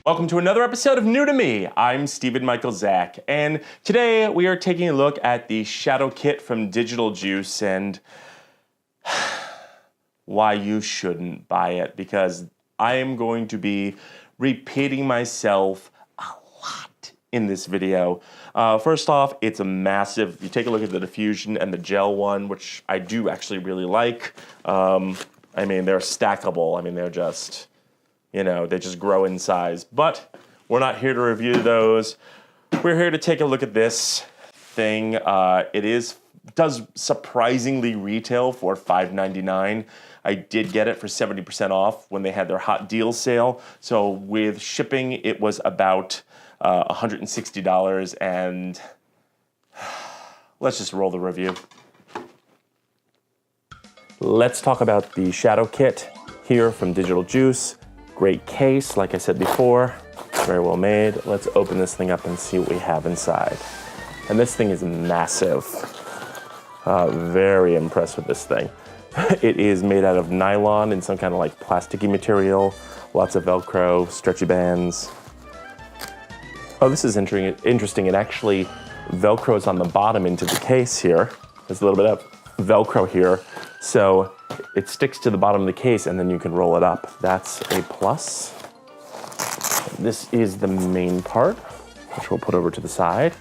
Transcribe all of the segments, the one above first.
Welcome to another episode of New to Me. I'm Stephen Michael Zach, and today we are taking a look at the Shadow Kit from Digital Juice and why you shouldn't buy it, because I am going to be repeating myself a lot in this video. First off, it's a massive, you take a look at the diffusion and the gel one, which I do actually really like. I mean, they're stackable. I mean, they're just, you know, they just grow in size. But we're not here to review those. We're here to take a look at this thing. It does surprisingly retail for $5.99. I did get it for 70% off when they had their hot deal sale. So with shipping, it was about $160. And let's just roll the review. Let's talk about the Shadow Kit here from Digital Juice. Great case, like I said before, very well made. Let's open this thing up and see what we have inside. And this thing is massive. Very impressed with this thing. It is made out of nylon and some kind of like plasticky material, lots of Velcro, stretchy bands. Oh, this is interesting. It actually Velcros on the bottom into the case here. There's a little bit of Velcro here. So it sticks to the bottom of the case and then you can roll it up. That's a plus. This is the main part, which we'll put over to the side.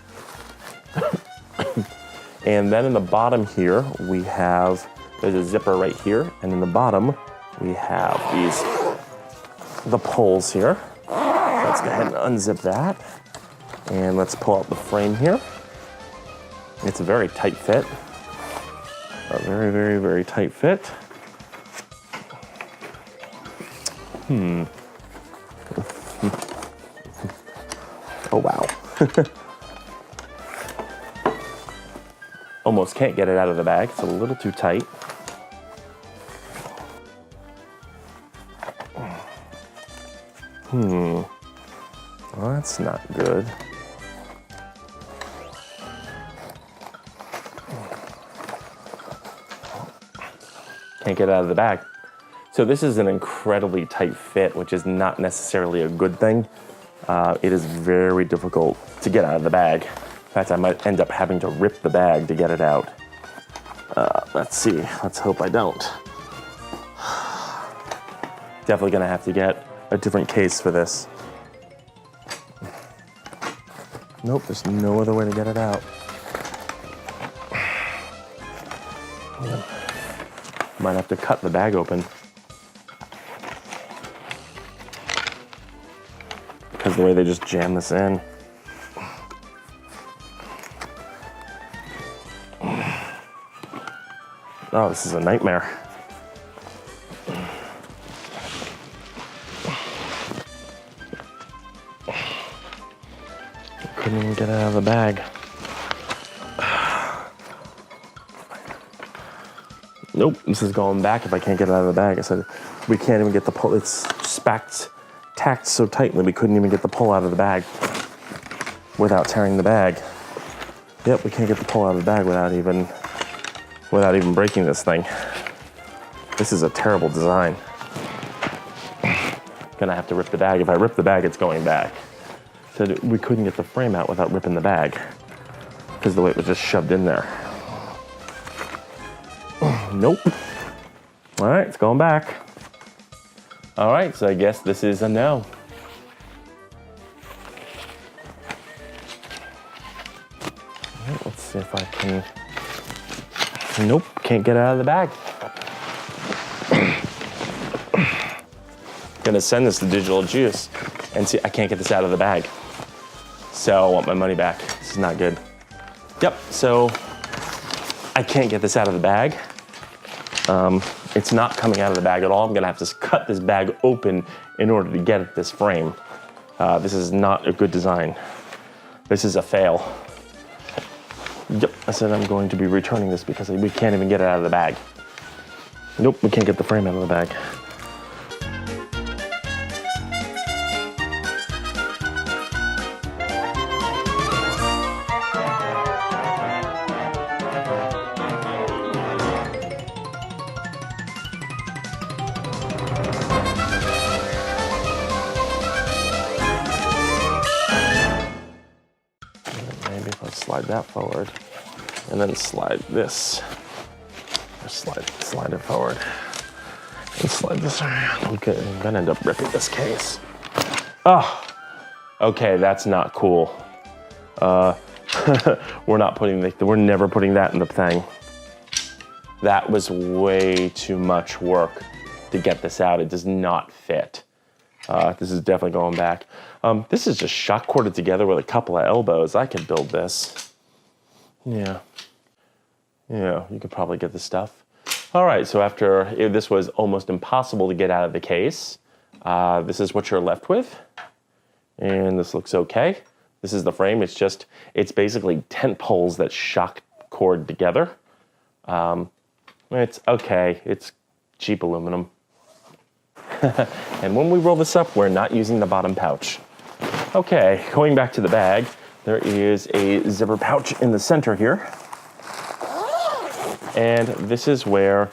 And then in the bottom here, we have, there's a zipper right here. And in the bottom, we have the poles here. Let's go ahead and unzip that. And let's pull out the frame here. It's a very tight fit. A very, very, very tight fit. Oh, wow. Almost can't get it out of the bag. It's a little too tight. Well, that's not good. Can't get it out of the bag. So this is an incredibly tight fit, which is not necessarily a good thing. It is very difficult to get out of the bag. In fact, I might end up having to rip the bag to get it out. Let's see, let's hope I don't. Definitely gonna have to get a different case for this. Nope, there's no other way to get it out. Might have to cut the bag open. Because the way they just jam this in. Oh, this is a nightmare. Couldn't even get it out of the bag. Nope, this is going back if I can't get it out of the bag. I said, we can't even get the pull. It's tacked so tightly we couldn't even get the pull out of the bag without tearing the bag. Yep, we can't get the pull out of the bag without even breaking this thing. This is a terrible design. Gonna have to rip the bag. If I rip the bag, it's going back. So we couldn't get the frame out without ripping the bag because the way it was just shoved in there. Nope. All right, it's going back. All right, so I guess this is a no. All right, let's see if I can. Nope, can't get it out of the bag. Gonna send this to Digital Juice and see, I can't get this out of the bag. So I want my money back. This is not good. Yep, so I can't get this out of the bag. It's not coming out of the bag at all. I'm gonna have to cut this bag open in order to get at this frame. This is not a good design. This is a fail. Yep, I said I'm going to be returning this because we can't even get it out of the bag. Nope, we can't get the frame out of the bag. slide that forward, and then slide this. Slide it forward, and slide this around. I'm gonna end up ripping this case. Oh, okay, that's not cool. We're never putting that in the thing. That was way too much work to get this out. It does not fit. This is definitely going back. This is just shock corded together with a couple of elbows. I could build this. Yeah, you could probably get the stuff. All right, so after this was almost impossible to get out of the case, this is what you're left with. And this looks okay. This is the frame. It's basically tent poles that shock cord together. It's okay. It's cheap aluminum. And when we roll this up, we're not using the bottom pouch. Okay, going back to the bag, there is a zipper pouch in the center here. And this is where,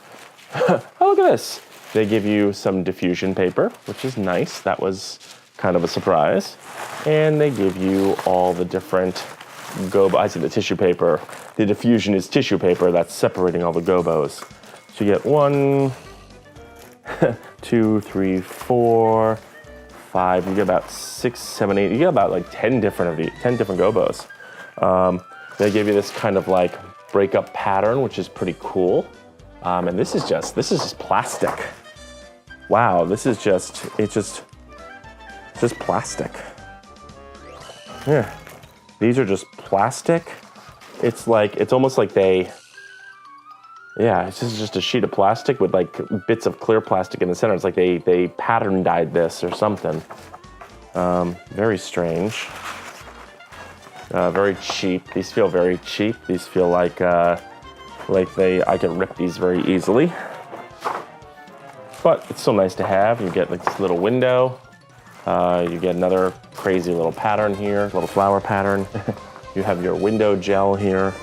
oh, look at this. They give you some diffusion paper, which is nice. That was kind of a surprise. And they give you all the different I see the tissue paper. The diffusion is tissue paper that's separating all the gobos. So you get 1, 2, 3, 4, 5. You get about 6, 7, 8. You get about like 10 different gobos. They give you this kind of like breakup pattern, which is pretty cool. And this is just plastic. Wow, it's just plastic. Yeah, these are just plastic. It's almost like it's just a sheet of plastic with like bits of clear plastic in the center. It's like they pattern dyed this or something. Very strange. Very cheap. These feel very cheap. These feel like I can rip these very easily. But it's still nice to have. You get like this little window. You get another crazy little pattern here, little flower pattern. You have your window gel here.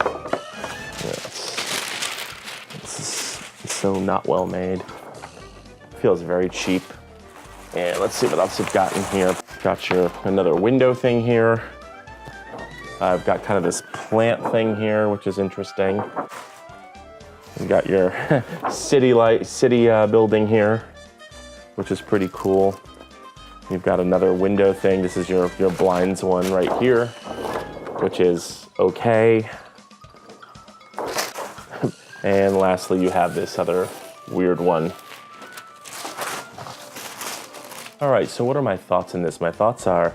It's so not well made. Feels very cheap. And let's see what else you've got in here. Got another window thing here. I've got kind of this plant thing here, which is interesting. You got your city building here, which is pretty cool. You've got another window thing. This is your blinds one right here, which is okay. And lastly, you have this other weird one. All right, so what are my thoughts on this? My thoughts are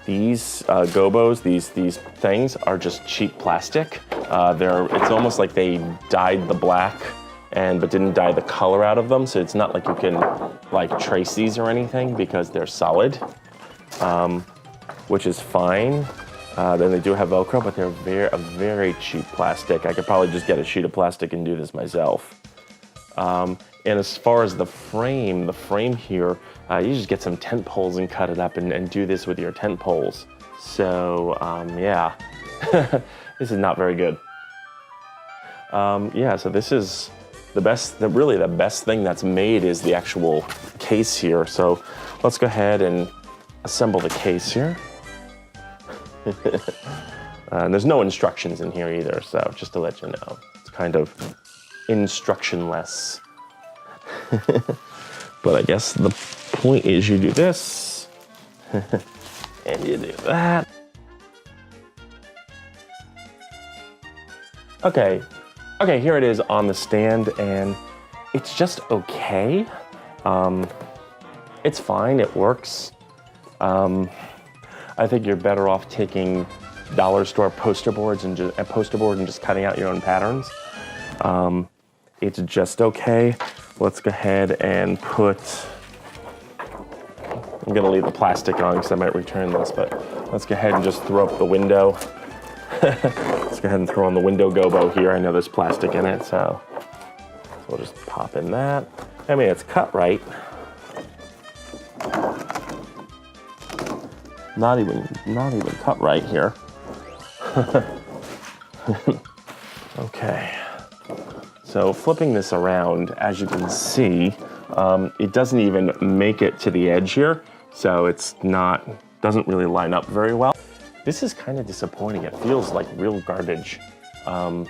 these gobos, these things are just cheap plastic. It's almost like they dyed the black but didn't dye the color out of them. So it's not like you can like trace these or anything because they're solid, which is fine. Then they do have Velcro, but they're a very cheap plastic. I could probably just get a sheet of plastic and do this myself. And as far as the frame here, you just get some tent poles and cut it up and do this with your tent poles. So yeah, this is not very good. Yeah, so this is really the best thing that's made is the actual case here. So let's go ahead and assemble the case here. And there's no instructions in here either, so just to let you know, it's kind of instructionless. But I guess the point is you do this, and you do that. Okay, here it is on the stand, and it's just okay. It's fine, it works. I think you're better off taking dollar store poster boards and just cutting out your own patterns. It's just okay. Let's go ahead and I'm gonna leave the plastic on because I might return this, but let's go ahead and just throw up the window. Let's go ahead and throw on the window gobo here. I know there's plastic in it, so we'll just pop in that. I mean, it's cut right. Not even cut right here. Okay. So flipping this around, as you can see, it doesn't even make it to the edge here. So doesn't really line up very well. This is kind of disappointing. It feels like real garbage. So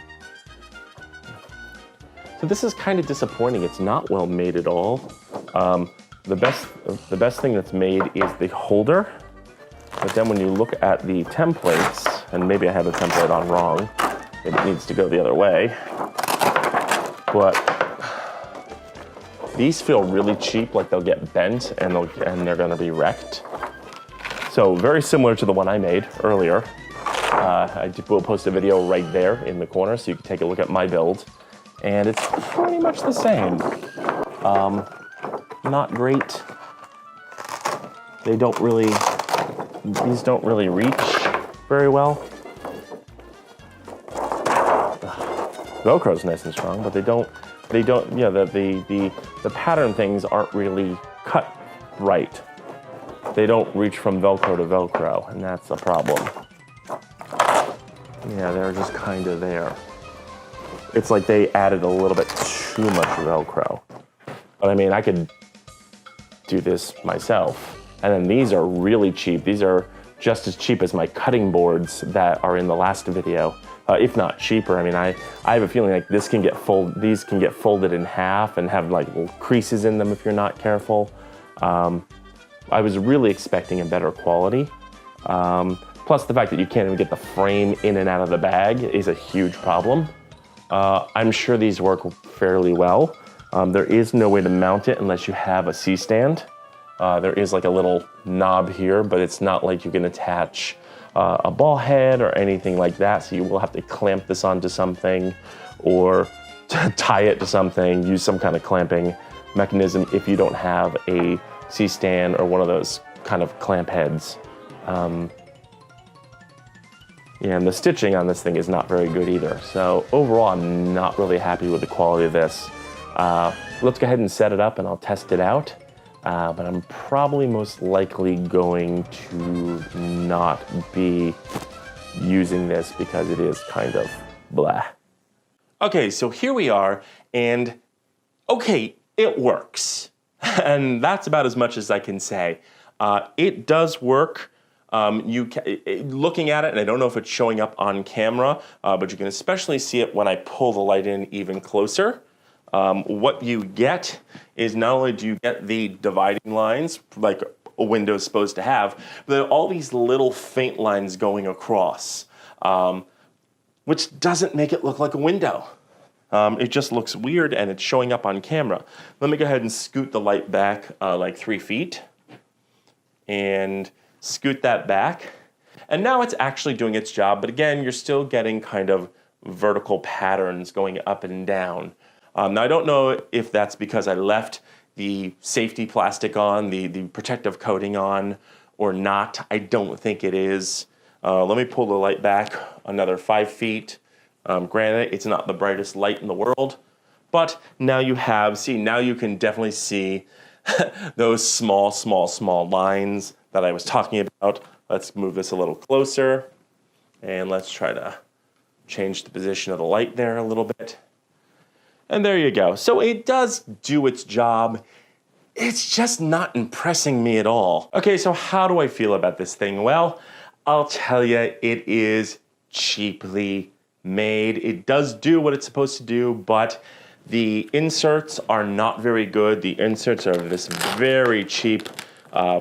this is kind of disappointing. It's not well made at all. The best thing that's made is the holder. But then when you look at the templates, and maybe I have the template on wrong, maybe it needs to go the other way. But these feel really cheap, like they'll get bent and they're gonna be wrecked. So very similar to the one I made earlier. I will post a video right there in the corner so you can take a look at my build. And it's pretty much the same. Not great. These don't really reach very well. Velcro's nice and strong, but the pattern things aren't really cut right. They don't reach from Velcro to Velcro, and that's a problem. Yeah, they're just kind of there. It's like they added a little bit too much Velcro. But I mean, I could do this myself. And then these are really cheap. These are just as cheap as my cutting boards that are in the last video, if not cheaper. I mean, I have a feeling like these can get folded in half and have like little creases in them if you're not careful. I was really expecting a better quality. Plus the fact that you can't even get the frame in and out of the bag is a huge problem. I'm sure these work fairly well. There is no way to mount it unless you have a C-stand. There is like a little knob here, but it's not like you can attach a ball head or anything like that. So you will have to clamp this onto something or tie it to something, use some kind of clamping mechanism if you don't have a C-stand or one of those kind of clamp heads. Yeah, and the stitching on this thing is not very good either. So overall, I'm not really happy with the quality of this. Let's go ahead and set it up and I'll test it out. But I'm probably most likely going to not be using this because it is kind of blah. Okay, so here we are, and okay, it works. And that's about as much as I can say. It does work. Looking at it, and I don't know if it's showing up on camera, but you can especially see it when I pull the light in even closer. What you get is not only do you get the dividing lines like a window is supposed to have, but all these little faint lines going across, which doesn't make it look like a window. It just looks weird and it's showing up on camera. Let me go ahead and scoot the light back like 3 feet and scoot that back. And now it's actually doing its job, but again, you're still getting kind of vertical patterns going up and down. Now I don't know if that's because I left the safety plastic on, the protective coating on or not. I don't think it is. Let me pull the light back another 5 feet. Granted, it's not the brightest light in the world, but now you can definitely see those small lines that I was talking about. Let's move this a little closer and let's try to change the position of the light there a little bit. And there you go. So it does do its job. It's just not impressing me at all. Okay, so how do I feel about this thing? Well, I'll tell you, it is cheaply made. It does do what it's supposed to do, but the inserts are not very good. The inserts are this very cheap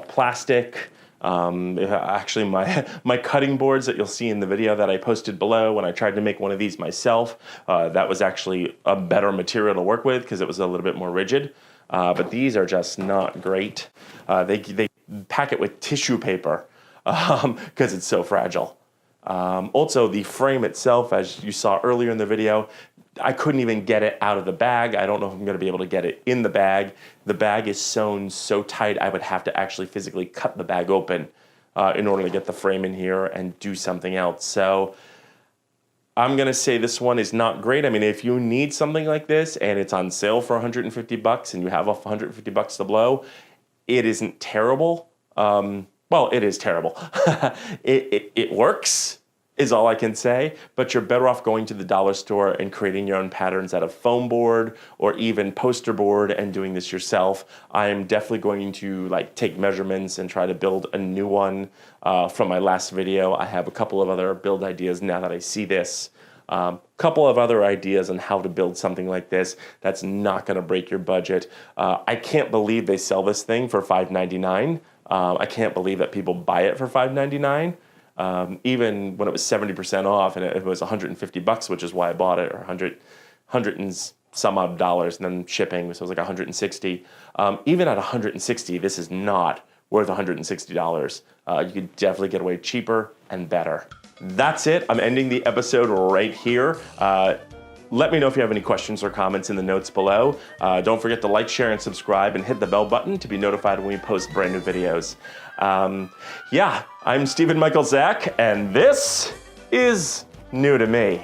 plastic. Actually, my cutting boards that you'll see in the video that I posted below when I tried to make one of these myself, that was actually a better material to work with because it was a little bit more rigid. But these are just not great. They pack it with tissue paper because it's so fragile. Also, the frame itself, as you saw earlier in the video, I couldn't even get it out of the bag. I don't know if I'm going to be able to get it in the bag. The bag is sewn so tight, I would have to actually physically cut the bag open in order to get the frame in here and do something else. So I'm going to say this one is not great. I mean, if you need something like this and it's on sale for $150 and you have $150 to blow, it isn't terrible. Well, it is terrible. It works. is all I can say, but you're better off going to the dollar store and creating your own patterns out of foam board or even poster board and doing this yourself. I am definitely going to take measurements and try to build a new one from my last video. I have a couple of other build ideas now that I see this. Couple of other ideas on how to build something like this that's not going to break your budget. I can't believe they sell this thing for $5.99. I can't believe that people buy it for $5.99. Even when it was 70% off and it was $150, which is why I bought it, or 100 and some odd dollars, and then shipping, so it was like 160. Even at 160, this is not worth $160. You could definitely get away cheaper and better. That's it. I'm ending the episode right here. Let me know if you have any questions or comments in the notes below. Don't forget to like, share, and subscribe, and hit the bell button to be notified when we post brand new videos. Yeah, I'm Stephen Michael Zach, and this is new to me.